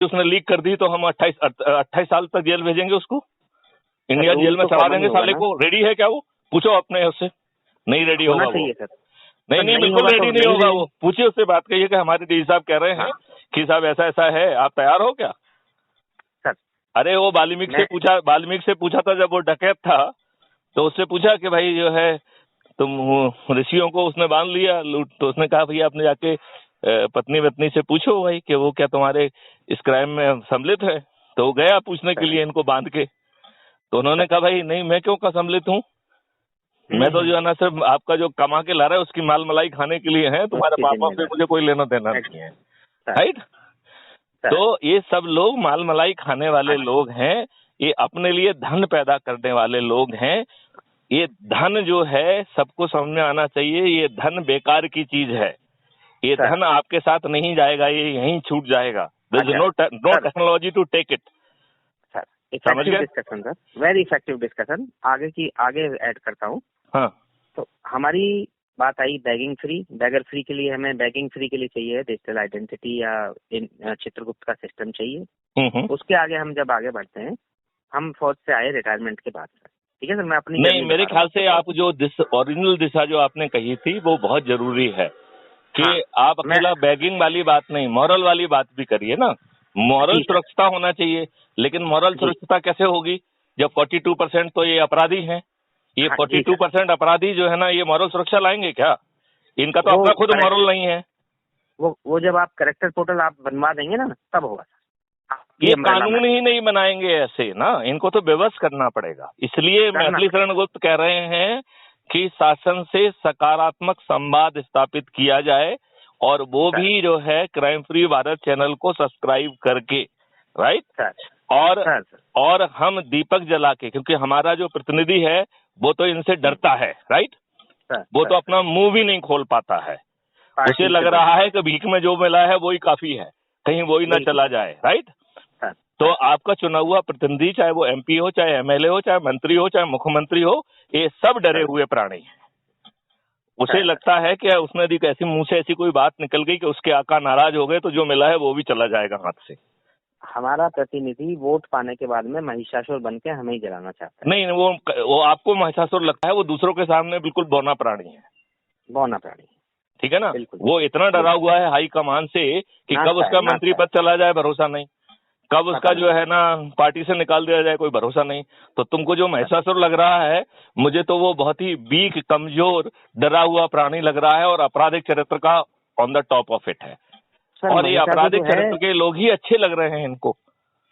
उसने लीक कर दी तो हम 28 साल तक जेल भेजेंगे उसको, इंडिया जेल में चढ़ा देंगे साले को। रेडी है क्या वो? पूछो अपने उससे। नहीं रेडी होगा वो। नहीं बिल्कुल रेडी नहीं होगा वो। पूछिए उससे, बात करिए कि हमारे डीजी साहब कह रहे हैं कि साहब ऐसा ऐसा है, आप तैयार हो क्या? अरे वो वाल्मीकि से पूछा था, जब वो डकैत था तो उससे पूछा कि भाई जो है तुम ऋषियों को उसने बांध लिया लूट, तो उसने कहा भैया आपने जाके पत्नी से पूछो भाई कि वो क्या तुम्हारे इस क्राइम में सम्मिलित है। तो वो गया पूछने के लिए इनको बांध के, तो उन्होंने कहा भाई नहीं मैं क्यों का सम्मिलित हूँ, मैं तो जो है ना सिर्फ आपका जो कमा के ला रहा है उसकी माल मलाई खाने के लिए है, तुम्हारे पापा से मुझे कोई लेना देना नहीं है। राइट? तो ये सब लोग माल मलाई खाने वाले लोग हैं, ये अपने लिए धन पैदा करने वाले लोग हैं। ये धन जो है सबको समझ में आना चाहिए, ये धन बेकार की चीज है। ये धन आपके साथ नहीं जाएगा, ये यहीं छूट जाएगा। There is no technology to take it. Effective discussion sir, very effective discussion. आगे ऐड करता हूँ। हाँ, तो हमारी बात आई बैगिंग फ्री, बैगर फ्री के लिए हमें बैगिंग फ्री के लिए चाहिए डिजिटल आइडेंटिटी या चित्रगुप्त का सिस्टम चाहिए। उसके आगे हम जब आगे बढ़ते हैं, हम फौज से आए रिटायरमेंट के बाद सर, ठीक है सर, मैं अपनी नहीं मेरे ख्याल से आप जो ओरिजिनल दिशा जो आपने कही थी वो बहुत जरूरी है कि आप अकेला बैगिंग वाली बात नहीं, मॉरल वाली बात भी करिए ना। मॉरल सुरक्षता होना चाहिए, लेकिन मॉरल सुरक्षता कैसे होगी जब 42% तो ये अपराधी हैं। ये 42% अपराधी जो है ना, ये मॉरल सुरक्षा लाएंगे क्या? इनका तो अपना खुद मॉरल नहीं है। वो जब आप कैरेक्टर पोर्टल आप बनवा देंगे ना तब होगा। ये कानून ही नहीं बनाएंगे ऐसे ना, इनको तो बेबस करना पड़ेगा। इसलिए मैथिली शरण गुप्त कह रहे हैं कि शासन से सकारात्मक संवाद स्थापित किया जाए, और वो भी जो है क्राइम फ्री भारत चैनल को सब्सक्राइब करके, राइट? और हम दीपक जला के, क्योंकि हमारा जो प्रतिनिधि है वो तो इनसे डरता है, राइट? वो तो अपना मुंह भी नहीं खोल पाता है, उसे लग रहा है कि भीख में जो मिला है वही काफी है, कहीं वही ना चला जाए, राइट? तो आपका चुना हुआ प्रतिनिधि, चाहे वो एमपी हो, चाहे एमएलए हो, चाहे मंत्री हो, चाहे मुख्यमंत्री हो, ये सब डरे हुए प्राणी हैं। उसे लगता है कि उसने यदि ऐसी मुंह से ऐसी कोई बात निकल गई कि उसके आका नाराज हो गए तो जो मिला है वो भी चला जाएगा हाथ से। हमारा प्रतिनिधि वोट पाने के बाद में महिषासुर बन के हमें ही जलाना चाहता है। नहीं, वो आपको महिषासुर लगता है, वो दूसरों के सामने बिल्कुल बौना प्राणी है। बौना प्राणी, ठीक है ना? वो इतना डरा हुआ है हाई कमान से कि कब उसका मंत्री पद चला जाए भरोसा नहीं, कब उसका जो है ना पार्टी से निकाल दिया जाए कोई भरोसा नहीं। तो तुमको जो महिषासुर लग रहा है, मुझे तो वो बहुत ही वीक, कमजोर, डरा हुआ प्राणी लग रहा है, और आपराधिक चरित्र का on the top of it है। और ये आपराधिक चरित्र के लोग ही अच्छे लग रहे हैं इनको।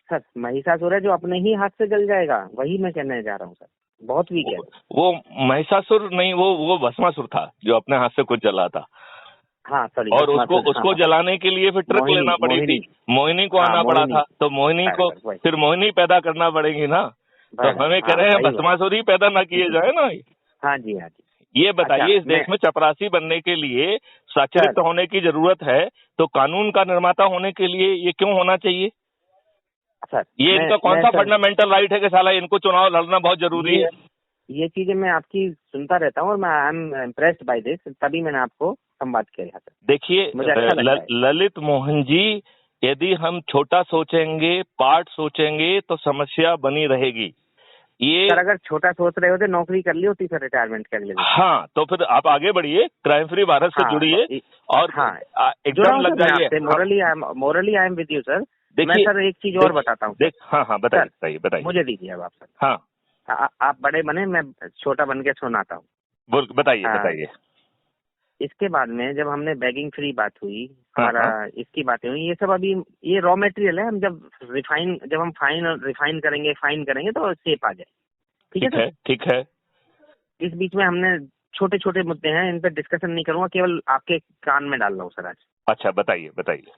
सर महिषासुर है जो अपने ही हाथ से जल जाएगा, वही मैं कहने जा रहा हूँ सर, बहुत वीक है वो। महिषासुर नहीं, वो भस्मासुर था जो अपने हाथ से कुछ जला था। हाँ सॉरी। और उसको जलाने के लिए फिर ट्रक लेना पड़ी थी, मोहिनी को आना पड़ा था, तो मोहिनी को फिर मोहिनी पैदा करना पड़ेगी ना। तो हमें कह रहे हैं भस्मासुर ही पैदा ना किए जाए ना। हाँ जी, हाँ जी। ये बताइए, इस देश में चपरासी बनने के लिए साक्षरित होने की जरूरत है, तो कानून का निर्माता होने के लिए ये क्यों होना चाहिए? सर ये इनका कौन सा फंडामेंटल राइट है कि साला इनको चुनाव लड़ना बहुत जरूरी है? ये चीजें मैं आपकी सुनता रहता हूँ और मैं I am impressed by this, तभी मैंने आपको संवाद किया। देखिए ललित मोहन जी, यदि हम छोटा सोचेंगे, पार्ट सोचेंगे तो समस्या बनी रहेगी। ये सर अगर छोटा सोच रहे होते नौकरी कर ली होती सर रिटायरमेंट कर ले। हाँ, तो फिर आप आगे बढ़िए, क्राइम फ्री भारत से जुड़िए और एकदम लग जाइए। Morally I am with you sir. मैं सर एक चीज और बताता हूँ। हाँ बताइए। मुझे दीजिए अब आप सर। हाँ, आप बड़े बने, मैं छोटा बन के सुनाता हूँ। बताइए। इसके बाद में जब हमने बैगिंग फ्री बात हुई, हमारा इसकी बातें हुई, ये सब अभी ये रॉ मटेरियल है। हम जब हम रिफाइन करेंगे, फाइन करेंगे तो सेप आ जाए। ठीक है। इस बीच में हमने छोटे छोटे मुद्दे हैं, इन पर डिस्कशन नहीं करूंगा, केवल आपके कान में डाल रहा हूँ सर आज। अच्छा बताइए।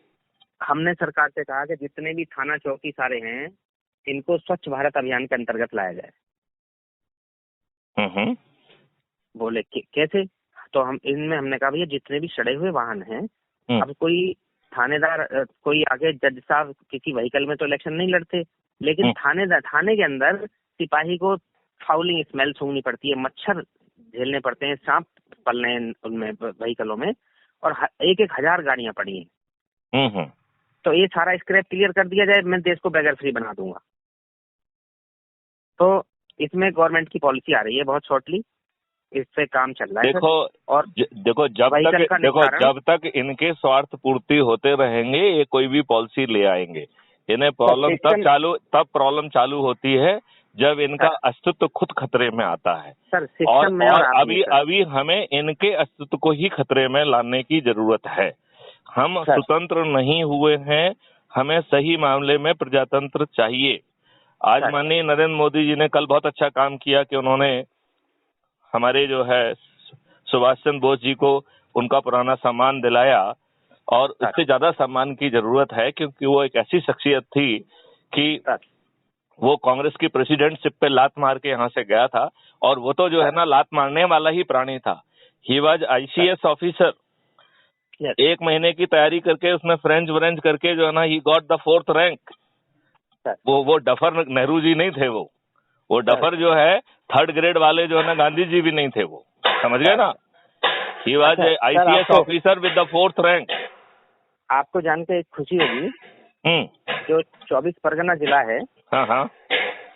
हमने सरकार से कहा कि जितने भी थाना चौकी सारे हैं, इनको स्वच्छ भारत अभियान के अंतर्गत लाया जाए। बोले कैसे? तो हमने कहा भैया जितने भी सड़े हुए वाहन हैं, अब कोई थानेदार, कोई आगे जज साहब किसी व्हीकल में तो इलेक्शन नहीं लड़ते, लेकिन थाने के अंदर सिपाही को फाउलिंग स्मेल सूंघनी पड़ती है, मच्छर झेलने पड़ते हैं, सांप पलने हैं उनमें व्हीकलों में, और 1,000 गाड़ियां पड़ी हैं। तो ये सारा स्क्रैप क्लियर कर दिया जाए, मैं देश को बेगर फ्री बना दूंगा। तो इसमें गवर्नमेंट की पॉलिसी आ रही है बहुत शॉर्टली, इस पे काम चल रहा है। देखो और देखो जब तक इनके स्वार्थ पूर्ति होते रहेंगे ये कोई भी पॉलिसी ले आएंगे। इन्हें प्रॉब्लम तब प्रॉब्लम चालू होती है जब इनका अस्तित्व खुद खतरे में आता है। सर और अभी हमें इनके अस्तित्व को ही खतरे में लाने की जरूरत है। हम स्वतंत्र नहीं हुए हैं, हमें सही मामले में प्रजातंत्र चाहिए। आज माननीय नरेंद्र मोदी जी ने कल बहुत अच्छा काम किया कि उन्होंने हमारे जो है सुभाष चंद्र बोस जी को उनका पुराना सम्मान दिलाया, और इससे ज्यादा सम्मान की जरूरत है क्योंकि वो एक ऐसी शख्सियत थी कि वो कांग्रेस की प्रेसिडेंटशिप पे लात मार के यहाँ से गया था, और वो तो जो है ना लात मारने वाला ही प्राणी था। He was ICS officer. 1 महीने की तैयारी करके उसने फ्रेंच करके जो है ना he got the 4th rank. वो डफर नेहरू जी नहीं थे, वो डफर जो है 3rd ग्रेड वाले जो है ना गांधी जी भी नहीं थे, वो समझ गए ना। He was ICS officer with the 4th rank. आपको जान के खुशी होगी जो 24 परगना जिला है, हाँ,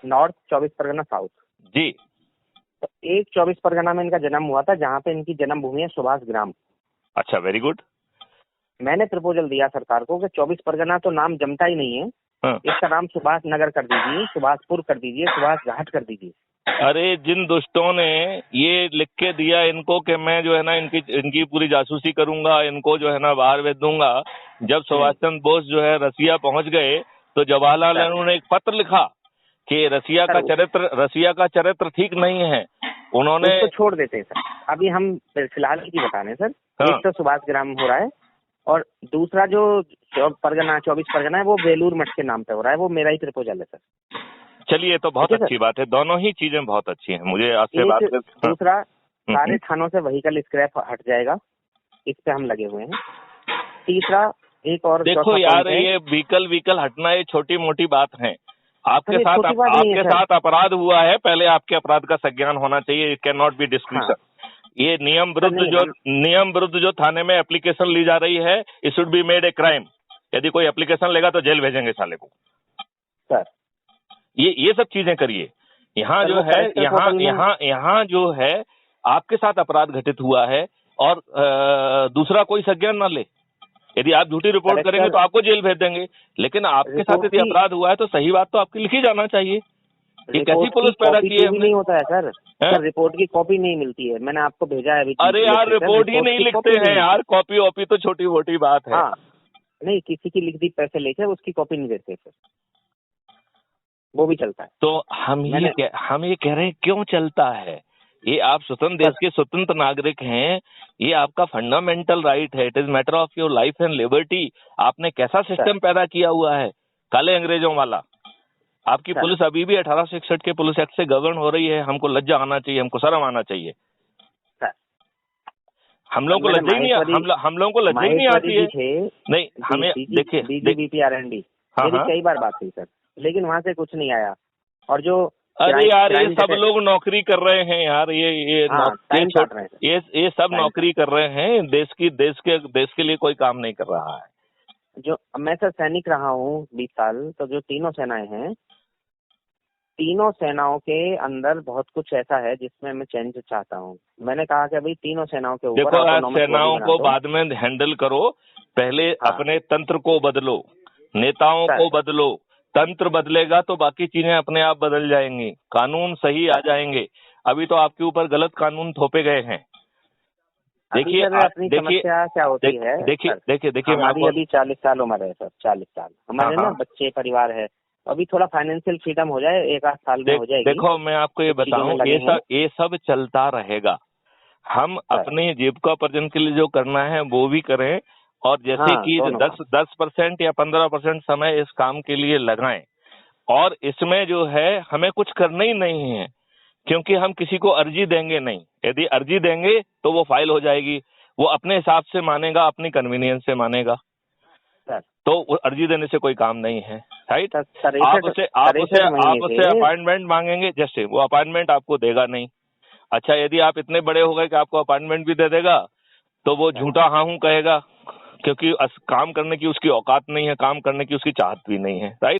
नॉर्थ 24 परगना साउथ जी, तो एक 24 परगना में इनका जन्म हुआ था जहाँ पे इनकी जन्मभूमि है सुभाष ग्राम। अच्छा, वेरी गुड। मैंने प्रपोजल दिया सरकार को कि 24 परगना तो नाम जमता ही नहीं है, इसका नाम सुभाष नगर कर दीजिए, सुभाषपुर कर दीजिए, सुभाष घाट कर दीजिए। अरे जिन दुष्टों ने ये लिख के दिया इनको कि मैं जो है ना इनकी पूरी जासूसी करूंगा, इनको जो है ना बाहर भेज दूंगा, जब सुभाष चंद्र बोस जो है रसिया पहुंच गए तो जवाहरलाल नेहरू ने एक पत्र लिखा कि रसिया का चरित्र ठीक नहीं है। उन्होंने उसको छोड़ देते हैं सर, अभी हम फिलहाल की बता रहे हैं सर। एक तो सुभाष ग्राम हो रहा है और दूसरा जो 24 परगना है वो बेलूर मठ के नाम पे हो रहा है, वो मेरा ही प्रपोजल है सर। चलिए, तो बहुत अच्छी बात है, दोनों ही चीजें बहुत अच्छी हैं। मुझे आपसे बात कर। दूसरा, सारे थानों से व्हीकल स्क्रैप हट जाएगा, इस पे हम लगे हुए हैं। तीसरा, एक और देखो यार, ये व्हीकल हटना ये छोटी मोटी बात है। आपके साथ अपराध हुआ है, पहले आपके अपराध का संज्ञान होना चाहिए। It can not be description. ये नियम विरुद्ध जो थाने में एप्लीकेशन ली जा रही है, it should be made a crime. यदि कोई एप्लीकेशन लेगा तो जेल भेजेंगे साले को सर। ये सब चीजें करिए। यहाँ जो है यहाँ जो है आपके साथ अपराध घटित हुआ है और दूसरा कोई संज्ञान ना ले। यदि आप झूठी रिपोर्ट करेंगे तो आपको जेल भेज देंगे, लेकिन आपके साथ यदि अपराध हुआ है तो सही बात तो आपकी लिखी जाना चाहिए। ये कैसी पुलिस पैदा की है? नहीं होता है सर, रिपोर्ट की कॉपी नहीं मिलती है, मैंने आपको भेजा है अभी। अरे यार, रिपोर्ट ही नहीं लिखते हैं यार, कॉपी वॉपी तो छोटी मोटी बात है। नहीं, किसी की लिख दी पैसे लेकर उसकी कॉपी नहीं देते सर, वो भी चलता है। तो हम ये कह रहे हैं क्यों चलता है? ये आप स्वतंत्र देश के स्वतंत्र नागरिक हैं, ये आपका फंडामेंटल राइट है। It is matter of your life and liberty. आपने कैसा सिस्टम पैदा किया हुआ है, काले अंग्रेजों वाला। आपकी पुलिस अभी भी 1861 के पुलिस एक्ट से गवर्न हो रही है। हमको लज्जा आना चाहिए, हमको शर्म आना चाहिए। हम लोगों को लज्जा ही नहीं, हम लोगों को लज्जा ही नहीं आती है। नहीं, हमें देखिए BJP मेरी कई बार बात हुई सर, लेकिन वहाँ से कुछ नहीं आया। और जो अरे यार, ये सब लोग नौकरी कर रहे हैं यार, ये सब नौकरी कर रहे हैं। देश के लिए कोई काम नहीं कर रहा है। जो मैं सर सैनिक रहा हूँ 20 साल, तो जो तीनों सेनाएं हैं, तीनों सेनाओं के अंदर बहुत कुछ ऐसा है जिसमें मैं चेंज चाहता हूँ। मैंने कहा कि भाई तीनों सेनाओं के ऊपर देखो, सेनाओं को बाद में हैंडल करो, पहले अपने तंत्र को बदलो, नेताओं को बदलो। तंत्र बदलेगा तो बाकी चीजें अपने आप बदल जाएंगी, कानून सही आ जाएंगे। अभी तो आपके ऊपर गलत कानून थोपे गए हैं। देखिए क्या होती है, देखिए हमारी अभी 40 साल उम्र है सर, 40 साल हमारे ना बच्चे परिवार है। अभी थोड़ा फाइनेंशियल फ्रीडम हो जाए, 1-8 साल में हो जाएगी। देखो, मैं आपको ये बताऊं, ये सब चलता रहेगा। हम अपने जीविकोपार्जन के लिए जो करना है वो भी करें, और जैसे कि 10% या 15% समय इस काम के लिए लगाएं। और इसमें जो है हमें कुछ करना ही नहीं है, क्योंकि हम किसी को अर्जी देंगे नहीं। यदि अर्जी देंगे तो वो फाइल हो जाएगी, वो अपने हिसाब से मानेगा, अपनी कन्वीनियंस से मानेगा। तो अर्जी देने से कोई काम नहीं है, राइट? आप उससे अपॉइंटमेंट मांगेंगे, जैसे वो अपॉइंटमेंट आपको देगा नहीं। अच्छा, यदि आप इतने बड़े हो गए कि आपको अपॉइंटमेंट भी दे देगा तो वो झूठा हाँ हूँ कहेगा, क्योंकि काम करने की उसकी औकात नहीं है, काम करने की उसकी चाहत भी नहीं है, राइट।